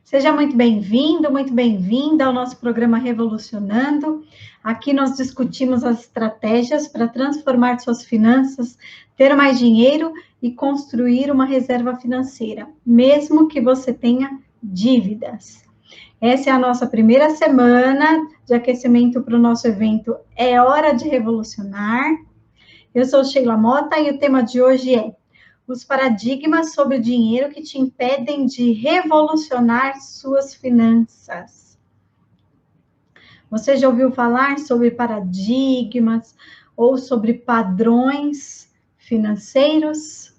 Seja muito bem-vindo, muito bem-vinda ao nosso programa Revolucionando. Aqui nós discutimos as estratégias para transformar suas finanças, ter mais dinheiro e construir uma reserva financeira, mesmo que você tenha dívidas. Essa é a nossa primeira semana de aquecimento para o nosso evento É Hora de Revolucionar. Eu sou Sheila Mota e o tema de hoje é os paradigmas sobre o dinheiro que te impedem de revolucionar suas finanças. Você já ouviu falar sobre paradigmas ou sobre padrões financeiros?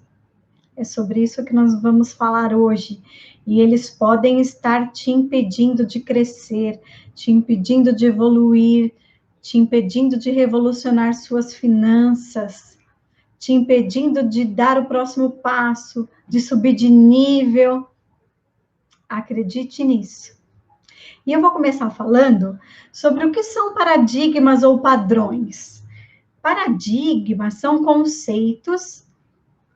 É sobre isso que nós vamos falar hoje. E eles podem estar te impedindo de crescer, te impedindo de evoluir, te impedindo de revolucionar suas finanças, te impedindo de dar o próximo passo, de subir de nível. Acredite nisso. E eu vou começar falando sobre o que são paradigmas ou padrões. Paradigmas são conceitos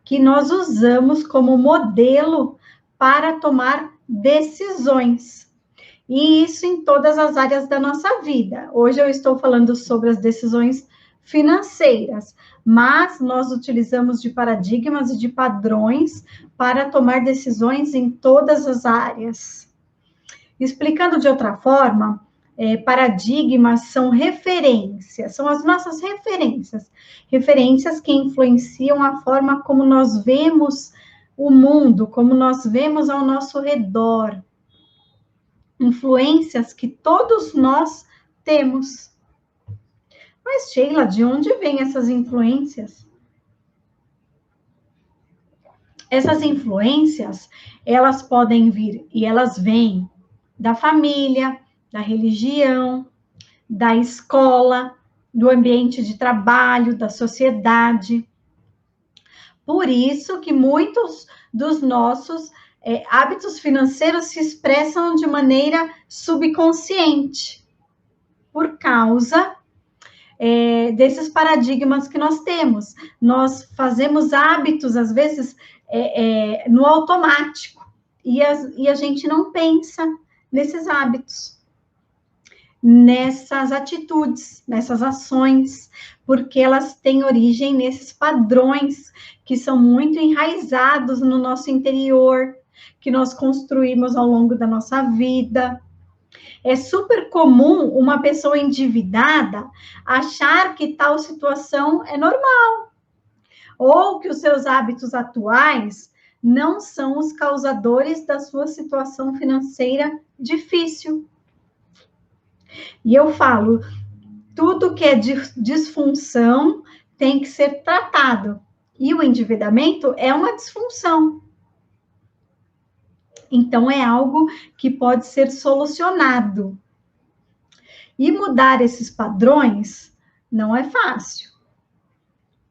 que nós usamos como modelo para tomar decisões. E isso em todas as áreas da nossa vida. Hoje eu estou falando sobre as decisões financeiras, mas nós utilizamos de paradigmas e de padrões para tomar decisões em todas as áreas. Explicando de outra forma, paradigmas são referências, são as nossas referências, referências que influenciam a forma como nós vemos o mundo, como nós vemos ao nosso redor, influências que todos nós temos. Mas, Sheila, de onde vêm essas influências? Essas influências, elas podem vir, e elas vêm da família, da religião, da escola, do ambiente de trabalho, da sociedade. Por isso que muitos dos nossos hábitos financeiros se expressam de maneira subconsciente, por causa desses paradigmas que nós temos. Nós fazemos hábitos, às vezes, no automático, e a gente não pensa nesses hábitos, nessas atitudes, nessas ações, porque elas têm origem nesses padrões que são muito enraizados no nosso interior, que nós construímos ao longo da nossa vida. É super comum uma pessoa endividada achar que tal situação é normal, ou que os seus hábitos atuais não são os causadores da sua situação financeira difícil. E eu falo, tudo que é disfunção tem que ser tratado. E o endividamento é uma disfunção. Então, é algo que pode ser solucionado. E mudar esses padrões não é fácil,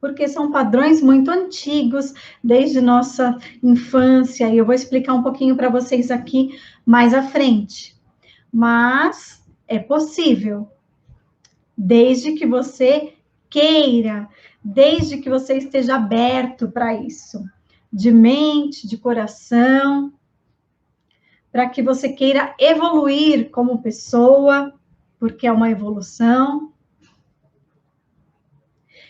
porque são padrões muito antigos, desde nossa infância, e eu vou explicar um pouquinho para vocês aqui mais à frente. Mas é possível, desde que você queira, desde que você esteja aberto para isso, de mente, de coração, para que você queira evoluir como pessoa, porque é uma evolução.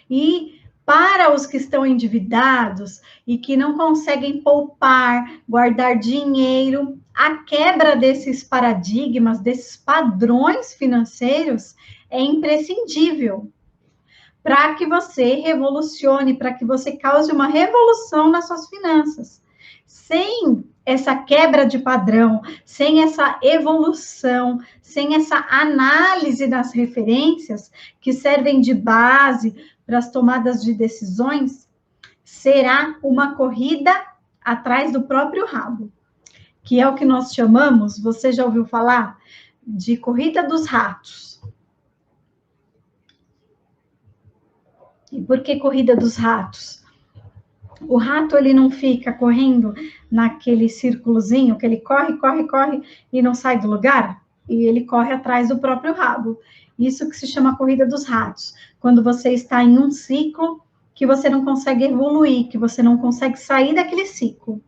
E para os que estão endividados e que não conseguem poupar, guardar dinheiro, a quebra desses paradigmas, desses padrões financeiros é imprescindível para que você revolucione, para que você cause uma revolução nas suas finanças. Sem essa quebra de padrão, sem essa evolução, sem essa análise das referências que servem de base para as tomadas de decisões, será uma corrida atrás do próprio rabo, que é o que nós chamamos, você já ouviu falar, de corrida dos ratos. E por que corrida dos ratos? O rato, ele não fica correndo naquele círculozinho, que ele corre, corre, corre e não sai do lugar? E ele corre atrás do próprio rabo. Isso que se chama corrida dos ratos. Quando você está em um ciclo que você não consegue evoluir, que você não consegue sair daquele ciclo.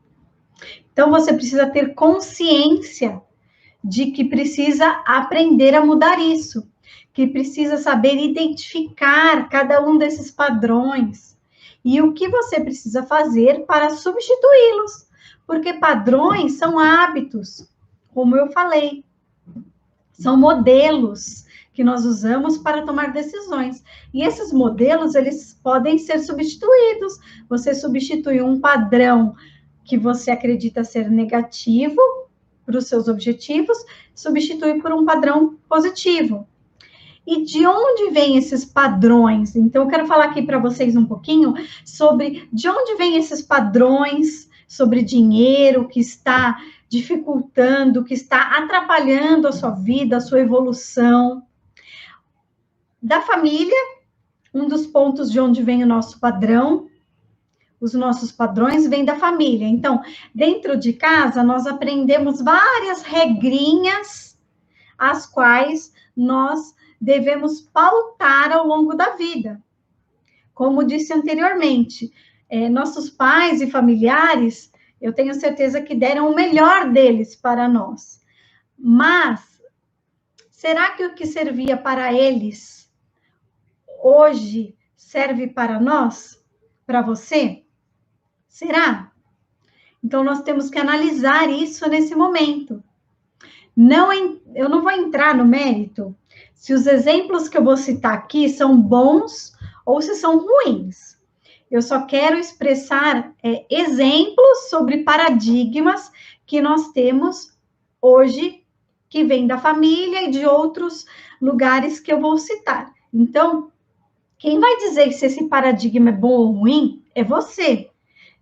Então, você precisa ter consciência de que precisa aprender a mudar isso, que precisa saber identificar cada um desses padrões e o que você precisa fazer para substituí-los, porque padrões são hábitos, como eu falei, são modelos que nós usamos para tomar decisões. E esses modelos, eles podem ser substituídos. Você substitui um padrão que você acredita ser negativo para os seus objetivos, substitui por um padrão positivo. E de onde vêm esses padrões? Então, eu quero falar aqui para vocês um pouquinho sobre de onde vêm esses padrões sobre dinheiro que está dificultando, que está atrapalhando a sua vida, a sua evolução. Da família, um dos pontos de onde vem o nosso padrão, os nossos padrões vêm da família. Então, dentro de casa, nós aprendemos várias regrinhas, as quais nós devemos pautar ao longo da vida. Como disse anteriormente, nossos pais e familiares, eu tenho certeza que deram o melhor deles para nós. Mas, será que o que servia para eles, hoje, serve para nós? Para você? Será? Então, nós temos que analisar isso nesse momento. Eu não vou entrar no mérito se os exemplos que eu vou citar aqui são bons ou se são ruins. Eu só quero expressar exemplos sobre paradigmas que nós temos hoje, que vêm da família e de outros lugares que eu vou citar. Então, quem vai dizer se esse paradigma é bom ou ruim é você.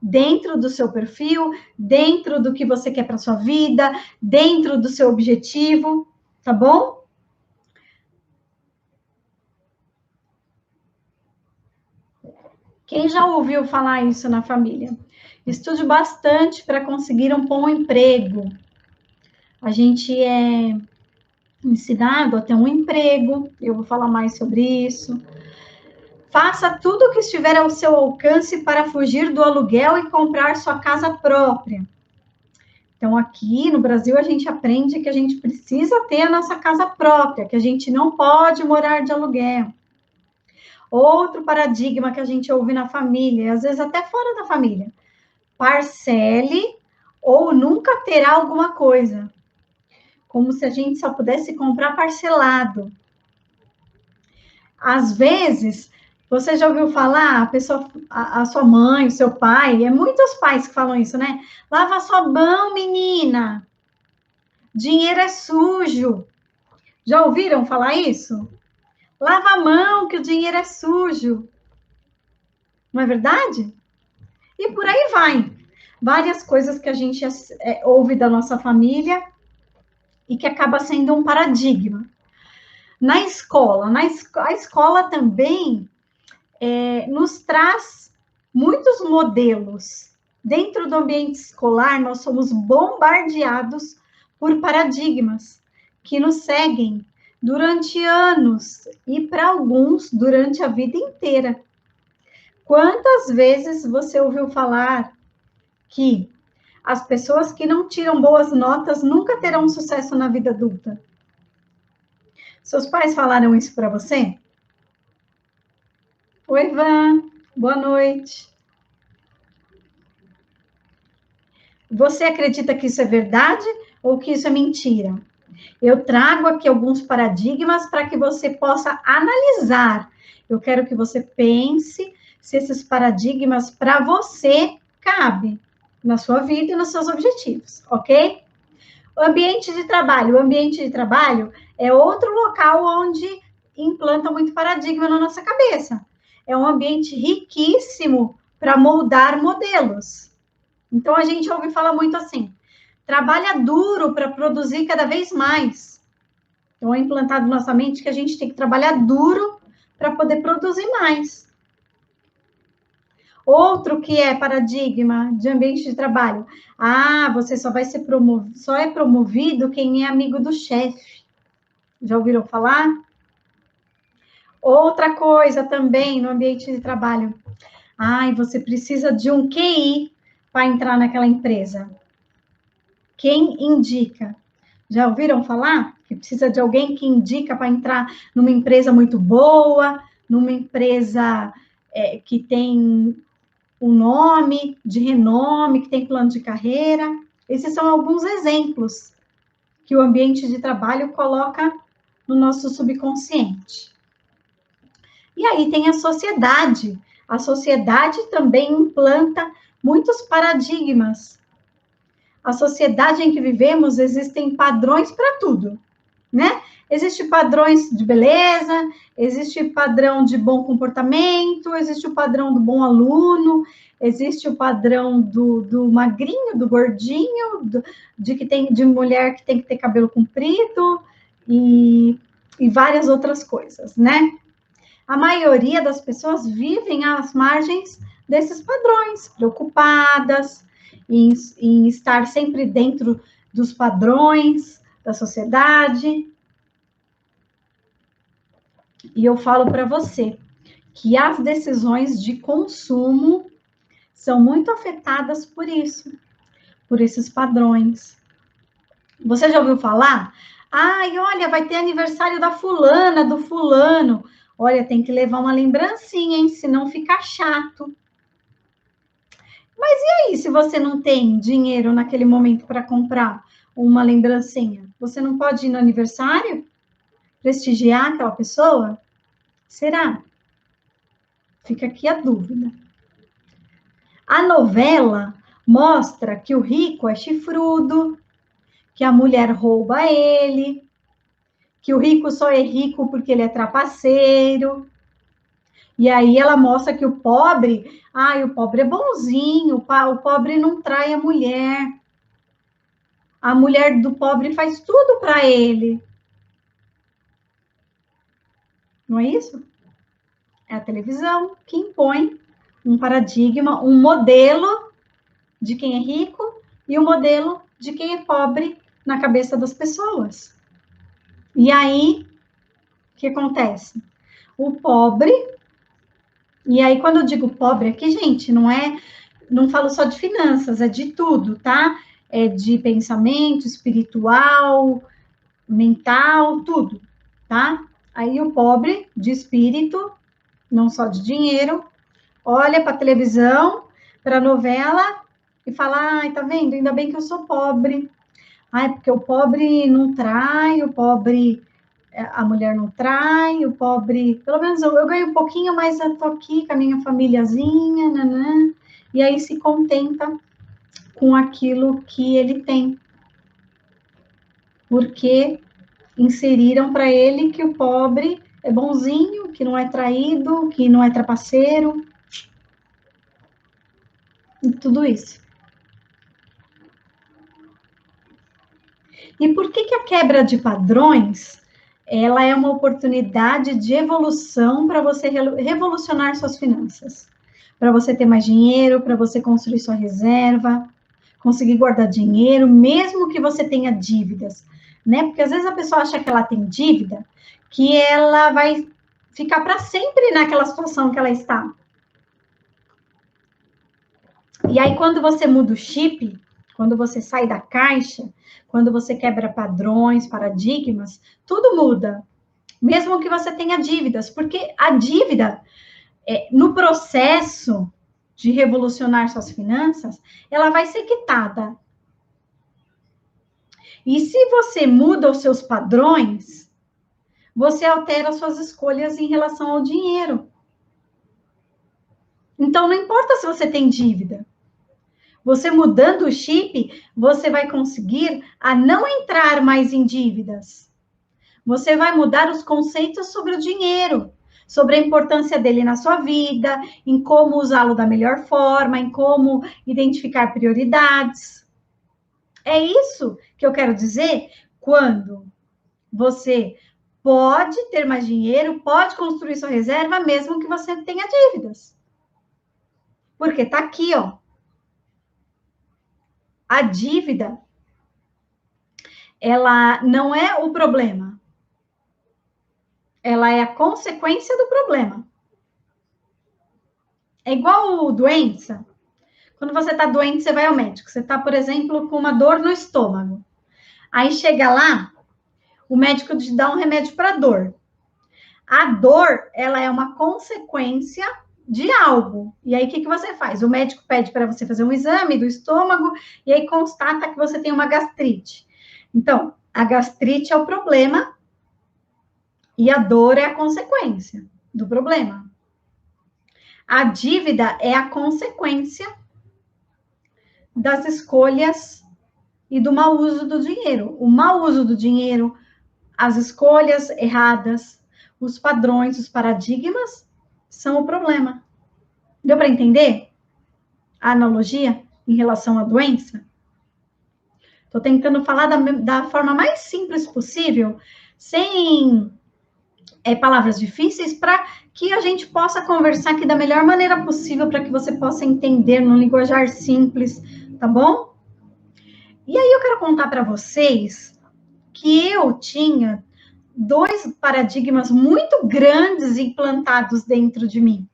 Dentro do seu perfil, dentro do que você quer para sua vida, dentro do seu objetivo, tá bom? Quem já ouviu falar isso na família? Estude bastante para conseguir um bom emprego. A gente é ensinado a ter um emprego, eu vou falar mais sobre isso. Faça tudo o que estiver ao seu alcance para fugir do aluguel e comprar sua casa própria. Então, aqui no Brasil, a gente aprende que a gente precisa ter a nossa casa própria, que a gente não pode morar de aluguel. Outro paradigma que a gente ouve na família, às vezes até fora da família. Parcele ou nunca terá alguma coisa. Como se a gente só pudesse comprar parcelado. Às vezes, você já ouviu falar, a sua mãe, o seu pai, muitos pais que falam isso, né? Lava sua mão, menina. Dinheiro é sujo. Já ouviram falar isso? Lava a mão, que o dinheiro é sujo. Não é verdade? E por aí vai. Várias coisas que a gente ouve da nossa família e que acaba sendo um paradigma. Na escola, a escola também nos traz muitos modelos. Dentro do ambiente escolar, nós somos bombardeados por paradigmas que nos seguem durante anos e, para alguns, durante a vida inteira. Quantas vezes você ouviu falar que as pessoas que não tiram boas notas nunca terão sucesso na vida adulta? Seus pais falaram isso para você? Oi, Ivan. Boa noite. Você acredita que isso é verdade ou que isso é mentira? Eu trago aqui alguns paradigmas para que você possa analisar. Eu quero que você pense se esses paradigmas para você cabem na sua vida e nos seus objetivos, ok? O ambiente de trabalho. O ambiente de trabalho é outro local onde implanta muito paradigma na nossa cabeça. É um ambiente riquíssimo para moldar modelos. Então, a gente ouve falar muito assim, trabalha duro para produzir cada vez mais. Então, é implantado na nossa mente que a gente tem que trabalhar duro para poder produzir mais. Outro que é paradigma de ambiente de trabalho. Você só vai ser promovido, só é promovido quem é amigo do chefe. Já ouviram falar? Outra coisa também no ambiente de trabalho. Você precisa de um QI para entrar naquela empresa. Quem indica? Já ouviram falar? Que precisa de alguém que indica para entrar numa empresa muito boa, numa empresa que tem um nome, de renome, que tem plano de carreira. Esses são alguns exemplos que o ambiente de trabalho coloca no nosso subconsciente. E aí tem a sociedade. A sociedade também implanta muitos paradigmas. A sociedade em que vivemos existem padrões para tudo, né? Existe padrões de beleza, existe padrão de bom comportamento, existe o padrão do bom aluno, existe o padrão do magrinho, do gordinho, de mulher que tem que ter cabelo comprido e várias outras coisas, né? A maioria das pessoas vivem às margens desses padrões, preocupadas em estar sempre dentro dos padrões da sociedade. E eu falo para você que as decisões de consumo são muito afetadas por isso, por esses padrões. Você já ouviu falar? Ai, olha, vai ter aniversário da fulana, do fulano. Olha, tem que levar uma lembrancinha, hein? Senão fica chato. Mas e aí, se você não tem dinheiro naquele momento para comprar uma lembrancinha? Você não pode ir no aniversário? Prestigiar aquela pessoa? Será? Fica aqui a dúvida. A novela mostra que o rico é chifrudo, que a mulher rouba ele, que o rico só é rico porque ele é trapaceiro. E aí ela mostra que o pobre é bonzinho, o pobre não trai a mulher. A mulher do pobre faz tudo para ele. Não é isso? É a televisão que impõe um paradigma, um modelo de quem é rico e um modelo de quem é pobre na cabeça das pessoas. E aí, o que acontece? O pobre, e aí quando eu digo pobre aqui, gente, não falo só de finanças, é de tudo, tá? É de pensamento, espiritual, mental, tudo, tá? Aí o pobre de espírito, não só de dinheiro, olha para a televisão, para a novela e fala: ai, tá vendo? Ainda bem que eu sou pobre. Ai, porque o pobre não trai, o pobre, a mulher não trai, o pobre, pelo menos eu ganho um pouquinho, mas eu tô aqui com a minha famíliazinha, nanã, e aí se contenta com aquilo que ele tem. Porque inseriram para ele que o pobre é bonzinho, que não é traído, que não é trapaceiro, e tudo isso. E por que a quebra de padrões, ela é uma oportunidade de evolução para você revolucionar suas finanças? Para você ter mais dinheiro, para você construir sua reserva, conseguir guardar dinheiro, mesmo que você tenha dívidas, né? Porque às vezes a pessoa acha que ela tem dívida, que ela vai ficar para sempre naquela situação que ela está. E aí, quando você muda o chip, quando você sai da caixa, quando você quebra padrões, paradigmas, tudo muda. Mesmo que você tenha dívidas, porque a dívida, no processo de revolucionar suas finanças, ela vai ser quitada. E se você muda os seus padrões, você altera suas escolhas em relação ao dinheiro. Então, não importa se você tem dívida. Você mudando o chip, você vai conseguir a não entrar mais em dívidas. Você vai mudar os conceitos sobre o dinheiro, sobre a importância dele na sua vida, em como usá-lo da melhor forma, em como identificar prioridades. É isso que eu quero dizer quando você pode ter mais dinheiro, pode construir sua reserva, mesmo que você tenha dívidas. Porque tá aqui, ó. A dívida, ela não é o problema. Ela é a consequência do problema. É igual doença. Quando você está doente, você vai ao médico. Você está, por exemplo, com uma dor no estômago. Aí chega lá, o médico te dá um remédio para dor. A dor, ela é uma consequência de algo. E aí, o que você faz? O médico pede para você fazer um exame do estômago e aí constata que você tem uma gastrite. Então, a gastrite é o problema e a dor é a consequência do problema. A dívida é a consequência das escolhas e do mau uso do dinheiro. O mau uso do dinheiro, as escolhas erradas, os padrões, os paradigmas são o problema. Deu para entender a analogia em relação à doença? Estou tentando falar da forma mais simples possível, sem palavras difíceis, para que a gente possa conversar aqui da melhor maneira possível, para que você possa entender num linguajar simples, tá bom? E aí eu quero contar para vocês que eu tinha 2 paradigmas muito grandes implantados dentro de mim.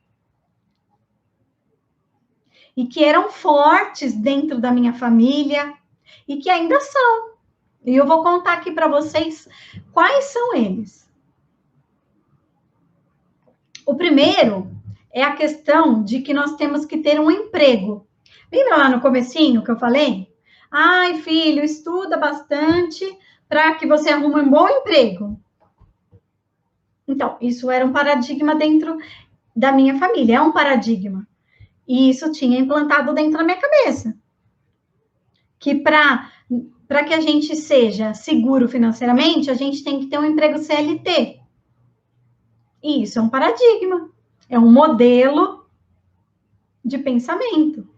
E que eram fortes dentro da minha família e que ainda são. E eu vou contar aqui para vocês quais são eles. O primeiro é a questão de que nós temos que ter um emprego. Lembra lá no comecinho que eu falei? Ai, filho, estuda bastante para que você arrume um bom emprego. Então, isso era um paradigma dentro da minha família, é um paradigma. E isso tinha implantado dentro da minha cabeça. Que para que a gente seja seguro financeiramente, a gente tem que ter um emprego CLT. E isso é um paradigma. É um modelo de pensamento.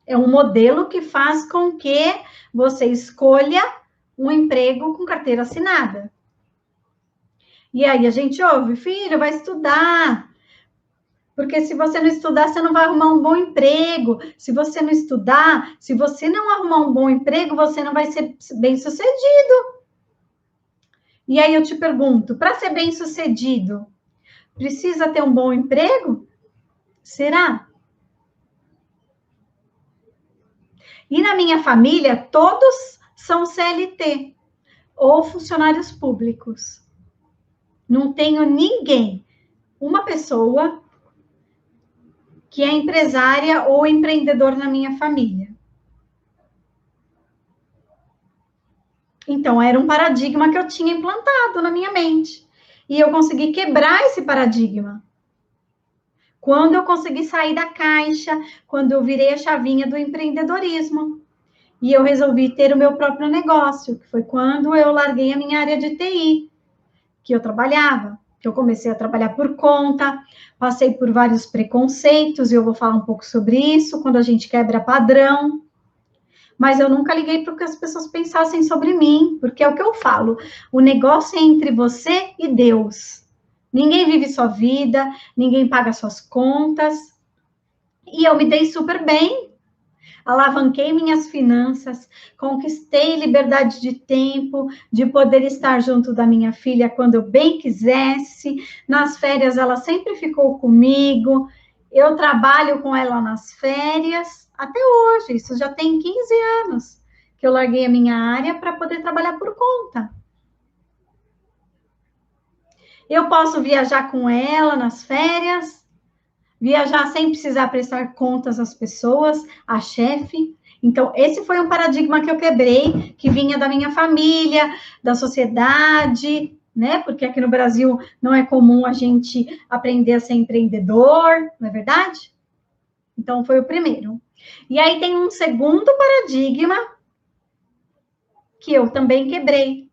É um modelo que faz com que você escolha um emprego com carteira assinada. E aí a gente ouve, filho, vai estudar. Porque se você não estudar, você não vai arrumar um bom emprego. Se você não estudar, se você não arrumar um bom emprego, você não vai ser bem-sucedido. E aí eu te pergunto, para ser bem-sucedido, precisa ter um bom emprego? Será? E na minha família, todos são CLT ou funcionários públicos. Não tenho ninguém, uma pessoa que é empresária ou empreendedor na minha família. Então, era um paradigma que eu tinha implantado na minha mente. E eu consegui quebrar esse paradigma. Quando eu consegui sair da caixa, quando eu virei a chavinha do empreendedorismo. E eu resolvi ter o meu próprio negócio, que foi quando eu larguei a minha área de TI, que eu trabalhava, que eu comecei a trabalhar por conta, passei por vários preconceitos, e eu vou falar um pouco sobre isso, quando a gente quebra padrão. Mas eu nunca liguei para o que as pessoas pensassem sobre mim, porque é o que eu falo, o negócio é entre você e Deus. Ninguém vive sua vida, ninguém paga suas contas. E eu me dei super bem, alavanquei minhas finanças, conquistei liberdade de tempo, de poder estar junto da minha filha quando eu bem quisesse. Nas férias, ela sempre ficou comigo. Eu trabalho com ela nas férias, até hoje. Isso já tem 15 anos que eu larguei a minha área para poder trabalhar por conta. Eu posso viajar com ela nas férias, viajar sem precisar prestar contas às pessoas, à chefe. Então, esse foi um paradigma que eu quebrei, que vinha da minha família, da sociedade, né? Porque aqui no Brasil não é comum a gente aprender a ser empreendedor, não é verdade? Então, foi o primeiro. E aí tem um segundo paradigma que eu também quebrei,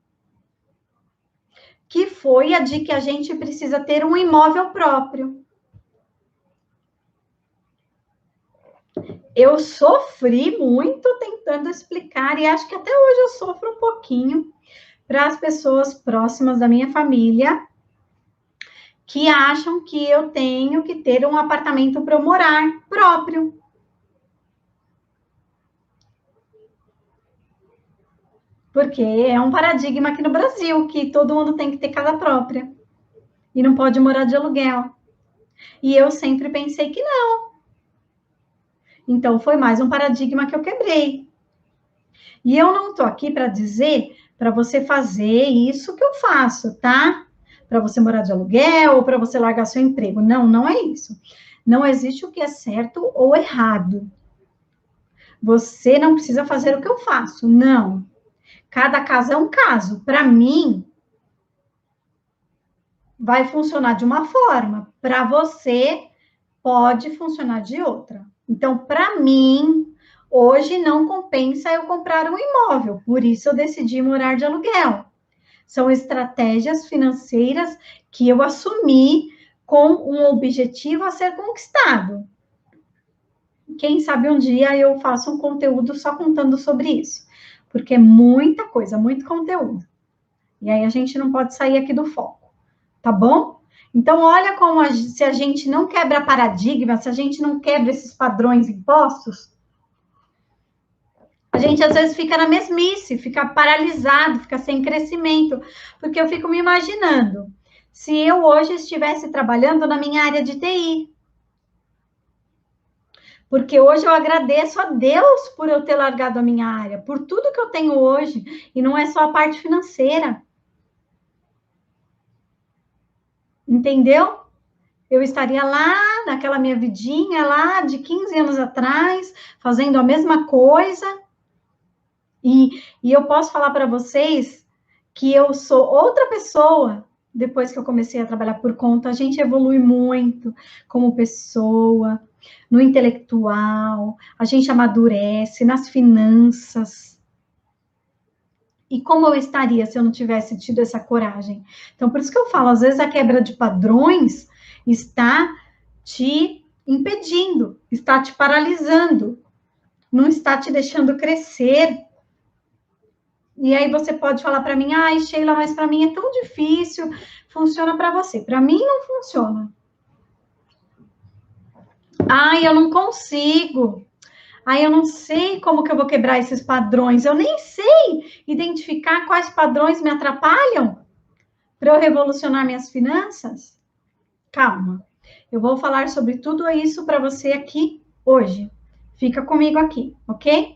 que foi a de que a gente precisa ter um imóvel próprio. Eu sofri muito tentando explicar, e acho que até hoje eu sofro um pouquinho, para as pessoas próximas da minha família, que acham que eu tenho que ter um apartamento para eu morar próprio. Porque é um paradigma aqui no Brasil, que todo mundo tem que ter casa própria. E não pode morar de aluguel. E eu sempre pensei que não. Então, foi mais um paradigma que eu quebrei. E eu não estou aqui para dizer para você fazer isso que eu faço, tá? Para você morar de aluguel ou para você largar seu emprego. Não, não é isso. Não existe o que é certo ou errado. Você não precisa fazer o que eu faço. Não. Cada caso é um caso. Para mim, vai funcionar de uma forma. Para você, pode funcionar de outra. Então, para mim, hoje não compensa eu comprar um imóvel. Por isso, eu decidi morar de aluguel. São estratégias financeiras que eu assumi com um objetivo a ser conquistado. Quem sabe um dia eu faço um conteúdo só contando sobre isso, porque é muita coisa, muito conteúdo. E aí a gente não pode sair aqui do foco, tá bom? Então, olha como se a gente não quebra paradigma, se a gente não quebra esses padrões impostos, a gente às vezes fica na mesmice, fica paralisado, fica sem crescimento, porque eu fico me imaginando, se eu hoje estivesse trabalhando na minha área de TI, porque hoje eu agradeço a Deus por eu ter largado a minha área, por tudo que eu tenho hoje, e não é só a parte financeira. Entendeu? Eu estaria lá naquela minha vidinha lá de 15 anos atrás, fazendo a mesma coisa. E eu posso falar para vocês que eu sou outra pessoa depois que eu comecei a trabalhar por conta. A gente evolui muito como pessoa, no intelectual, a gente amadurece nas finanças. E como eu estaria se eu não tivesse tido essa coragem? Então, por isso que eu falo, às vezes a quebra de padrões está te impedindo, está te paralisando, não está te deixando crescer. E aí você pode falar para mim, ai, Sheila, mas para mim é tão difícil, funciona para você. Para mim não funciona. Ai, eu não consigo. Ai, eu não sei como que eu vou quebrar esses padrões. Eu nem sei identificar quais padrões me atrapalham para eu revolucionar minhas finanças. Calma. Eu vou falar sobre tudo isso para você aqui hoje. Fica comigo aqui, ok?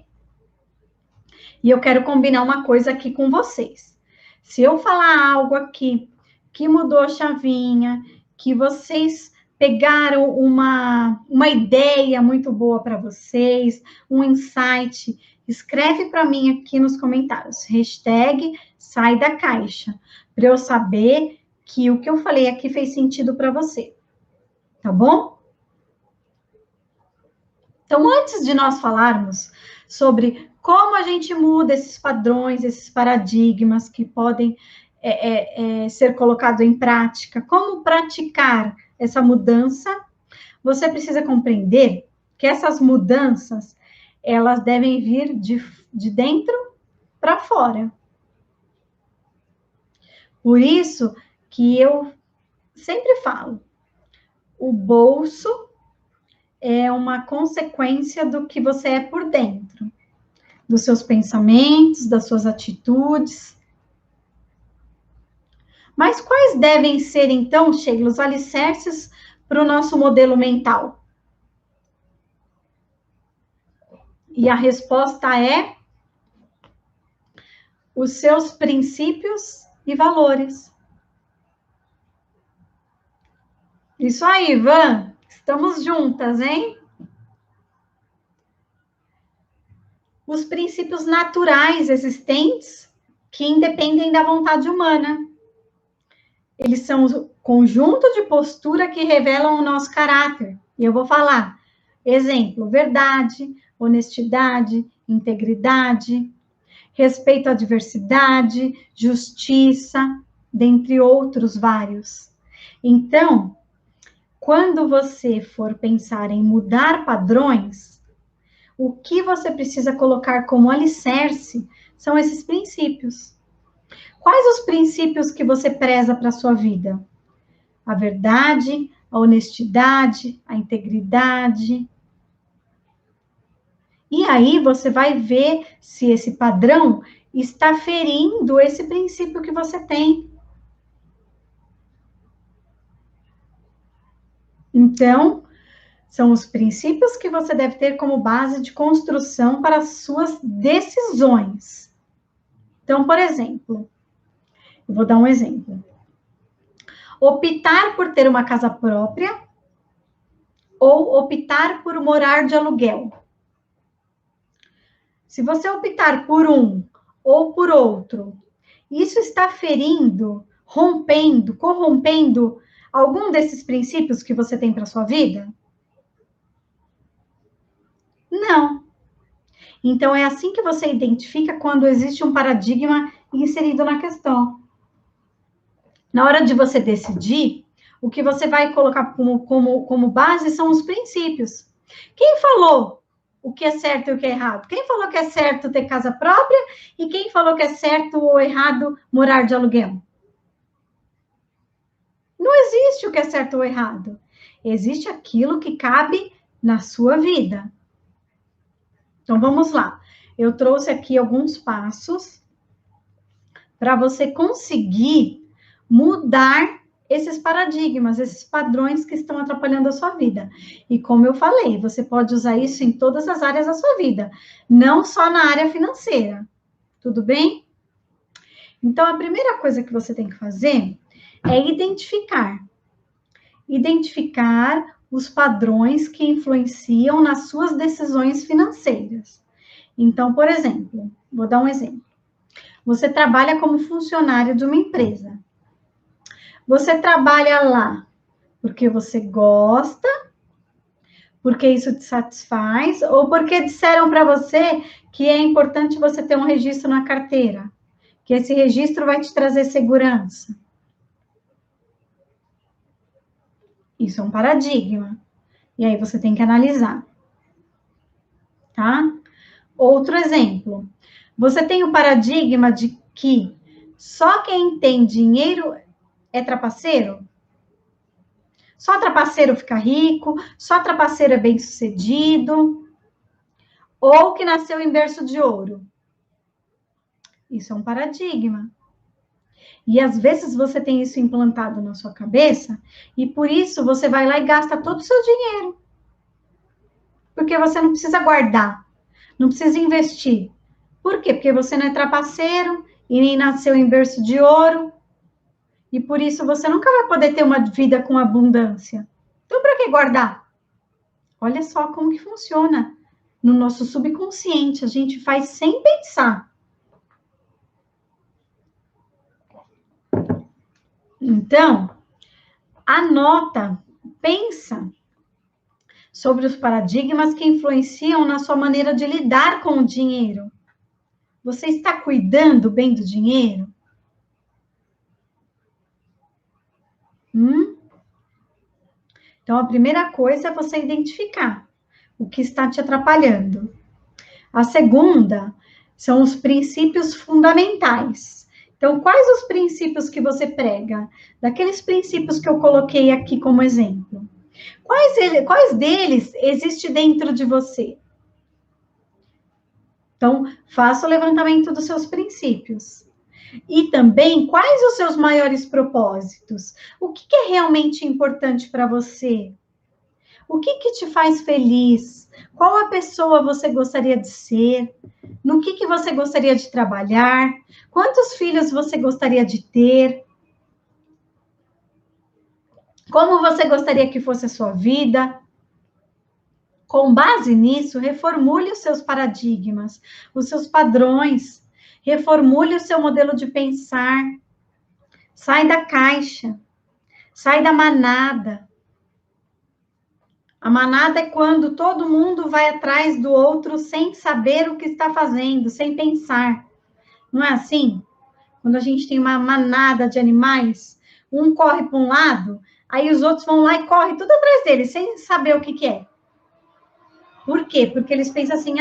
E eu quero combinar uma coisa aqui com vocês. Se eu falar algo aqui que mudou a chavinha, que vocês pegaram uma ideia muito boa para vocês, um insight, escreve para mim aqui nos comentários. Hashtag sai da caixa, para eu saber que o que eu falei aqui fez sentido para você. Tá bom? Então, antes de nós falarmos sobre como a gente muda esses padrões, esses paradigmas que podem ser colocados em prática, como praticar essa mudança, você precisa compreender que essas mudanças, elas devem vir de dentro para fora. Por isso que eu sempre falo, o bolso é uma consequência do que você é por dentro, dos seus pensamentos, das suas atitudes. Mas quais devem ser, então, Sheila, os alicerces para o nosso modelo mental? E a resposta é os seus princípios e valores. Isso aí, Ivan. Estamos juntas, hein? Os princípios naturais existentes que independem da vontade humana. Eles são o conjunto de postura que revelam o nosso caráter. E eu vou falar, exemplo, verdade, honestidade, integridade, respeito à diversidade, justiça, dentre outros vários. Então, quando você for pensar em mudar padrões, o que você precisa colocar como alicerce são esses princípios. Quais os princípios que você preza para a sua vida? A verdade, a honestidade, a integridade. E aí você vai ver se esse padrão está ferindo esse princípio que você tem. Então, são os princípios que você deve ter como base de construção para as suas decisões. Então, por exemplo, eu vou dar um exemplo. Optar por ter uma casa própria ou optar por morar de aluguel. Se você optar por um ou por outro, isso está ferindo, rompendo, corrompendo algum desses princípios que você tem para sua vida? Não. Então, é assim que você identifica quando existe um paradigma inserido na questão. Na hora de você decidir, o que você vai colocar como base são os princípios. Quem falou o que é certo e o que é errado? Quem falou que é certo ter casa própria e quem falou que é certo ou errado morar de aluguel? Não existe o que é certo ou errado. Existe aquilo que cabe na sua vida. Então, vamos lá. Eu trouxe aqui alguns passos para você conseguir mudar esses paradigmas, esses padrões que estão atrapalhando a sua vida. E como eu falei, você pode usar isso em todas as áreas da sua vida, não só na área financeira. Tudo bem? Então, a primeira coisa que você tem que fazer é identificar os padrões que influenciam nas suas decisões financeiras. Então, por exemplo, vou dar um exemplo. Você trabalha como funcionário de uma empresa. Você trabalha lá porque você gosta, porque isso te satisfaz, ou porque disseram para você que é importante você ter um registro na carteira, que esse registro vai te trazer segurança. Isso é um paradigma. E aí você tem que analisar. Tá? Outro exemplo. Você tem o paradigma de que só quem tem dinheiro é trapaceiro? Só trapaceiro fica rico? Só trapaceiro é bem-sucedido? Ou que nasceu em berço de ouro? Isso é um paradigma. E às vezes você tem isso implantado na sua cabeça e por isso você vai lá e gasta todo o seu dinheiro. Porque você não precisa guardar, não precisa investir. Por quê? Porque você não é trapaceiro e nem nasceu em berço de ouro. E por isso você nunca vai poder ter uma vida com abundância. Então, para que guardar? Olha só como que funciona. No nosso subconsciente, a gente faz sem pensar. Então, anota, pensa sobre os paradigmas que influenciam na sua maneira de lidar com o dinheiro. Você está cuidando bem do dinheiro? Então, a primeira coisa é você identificar o que está te atrapalhando. A segunda são os princípios fundamentais. Então, quais os princípios que você prega? Daqueles princípios que eu coloquei aqui como exemplo. Quais deles existe dentro de você? Então, faça o levantamento dos seus princípios. E também, quais os seus maiores propósitos? O que é realmente importante para você? O que te faz feliz? Qual a pessoa você gostaria de ser? No que você gostaria de trabalhar? Quantos filhos você gostaria de ter? Como você gostaria que fosse a sua vida? Com base nisso, reformule os seus paradigmas, os seus padrões, reformule o seu modelo de pensar. Sai da caixa, sai da manada. A manada é quando todo mundo vai atrás do outro sem saber o que está fazendo, sem pensar. Não é assim? Quando a gente tem uma manada de animais, um corre para um lado, aí os outros vão lá e correm tudo atrás dele, sem saber o que é. Por quê? Porque eles pensam assim,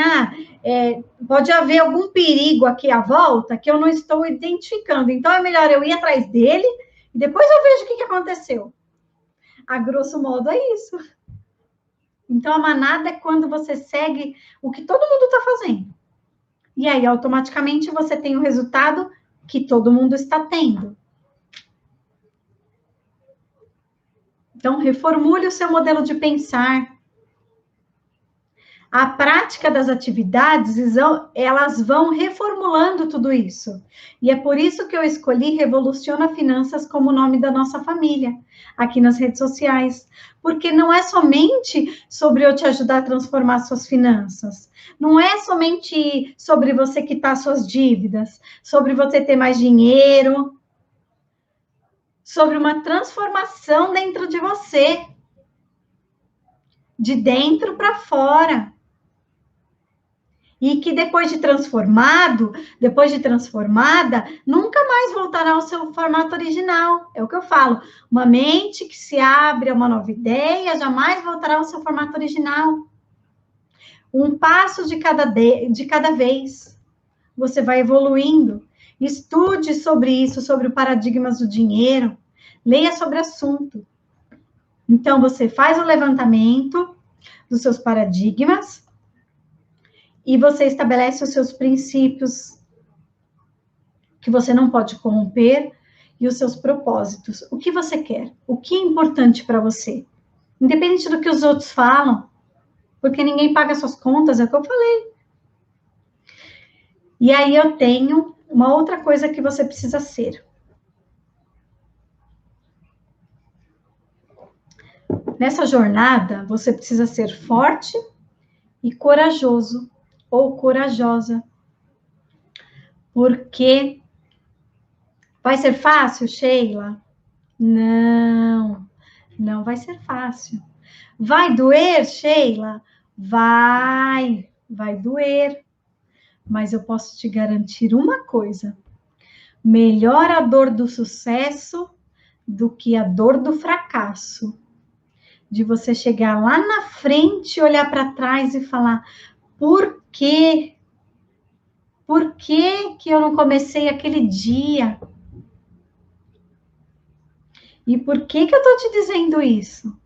pode haver algum perigo aqui à volta que eu não estou identificando. Então, é melhor eu ir atrás dele e depois eu vejo o que aconteceu. A grosso modo, é isso. Então, a manada é quando você segue o que todo mundo está fazendo. E aí, automaticamente, você tem o resultado que todo mundo está tendo. Então, reformule o seu modelo de pensar. A prática das atividades, elas vão reformulando tudo isso. E é por isso que eu escolhi Revoluciona Finanças como o nome da nossa família, aqui nas redes sociais. Porque não é somente sobre eu te ajudar a transformar suas finanças. Não é somente sobre você quitar suas dívidas, sobre você ter mais dinheiro, sobre uma transformação dentro de você, de dentro para fora. E que depois de transformado, depois de transformada, nunca mais voltará ao seu formato original. É o que eu falo. Uma mente que se abre a uma nova ideia jamais voltará ao seu formato original. Um passo de cada vez. Você vai evoluindo. Estude sobre isso, sobre o paradigmas do dinheiro. Leia sobre o assunto. Então, você faz o levantamento dos seus paradigmas e você estabelece os seus princípios que você não pode corromper e os seus propósitos. O que você quer? O que é importante para você? Independente do que os outros falam, porque ninguém paga suas contas, é o que eu falei. E aí eu tenho uma outra coisa que você precisa ser. Nessa jornada, você precisa ser forte e corajoso ou corajosa. Porque vai ser fácil, Sheila? Não, não vai ser fácil. Vai doer, Sheila? Vai doer. Mas eu posso te garantir uma coisa: melhor a dor do sucesso do que a dor do fracasso. De você chegar lá na frente, olhar para trás e falar: por quê? Por que que eu não comecei aquele dia? E por que que eu estou te dizendo isso?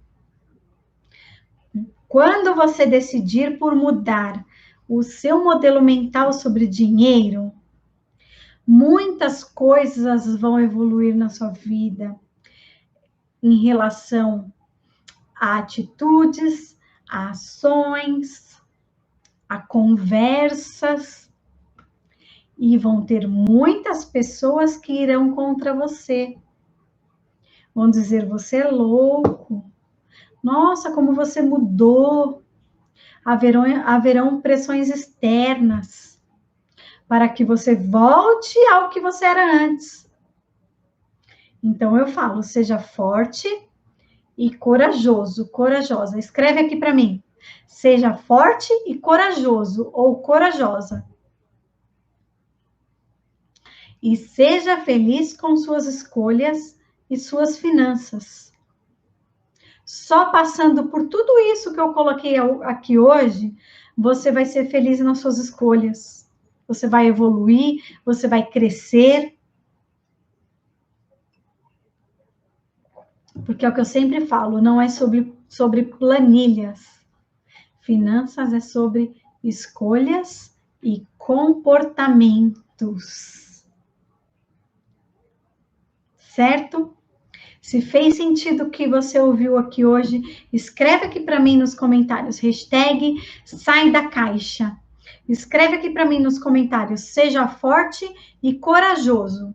Quando você decidir por mudar o seu modelo mental sobre dinheiro, muitas coisas vão evoluir na sua vida em relação a atitudes, a ações, a conversas, e vão ter muitas pessoas que irão contra você. Vão dizer: você é louco. Nossa, como você mudou. Haverão pressões externas para que você volte ao que você era antes. Então eu falo: seja forte e corajoso, corajosa. Escreve aqui para mim. Seja forte e corajoso ou corajosa. E seja feliz com suas escolhas e suas finanças. Só passando por tudo isso que eu coloquei aqui hoje, você vai ser feliz nas suas escolhas. Você vai evoluir, você vai crescer. Porque é o que eu sempre falo, não é sobre planilhas. Finanças é sobre escolhas e comportamentos. Certo? Se fez sentido o que você ouviu aqui hoje, escreve aqui para mim nos comentários, hashtag sai da caixa. Escreve aqui para mim nos comentários, seja forte e corajoso,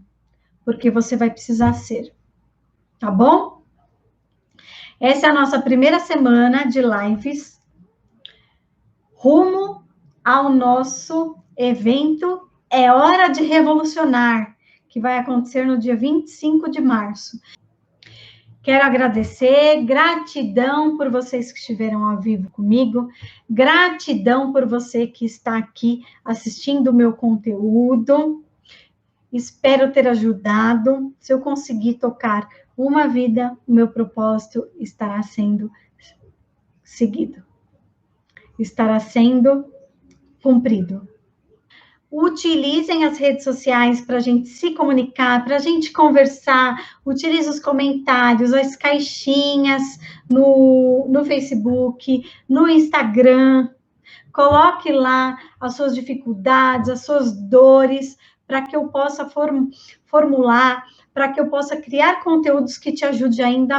porque você vai precisar ser, tá bom? Essa é a nossa primeira semana de lives, rumo ao nosso evento É Hora de Revolucionar, que vai acontecer no dia 25 de março. Quero agradecer, gratidão por vocês que estiveram ao vivo comigo, gratidão por você que está aqui assistindo o meu conteúdo. Espero ter ajudado. Se eu conseguir tocar uma vida, o meu propósito estará sendo seguido, estará sendo cumprido. Utilizem as redes sociais para a gente se comunicar, para a gente conversar. Utilize os comentários, as caixinhas no Facebook, no Instagram. Coloque lá as suas dificuldades, as suas dores, para que eu possa formular, para que eu possa criar conteúdos que te ajudem ainda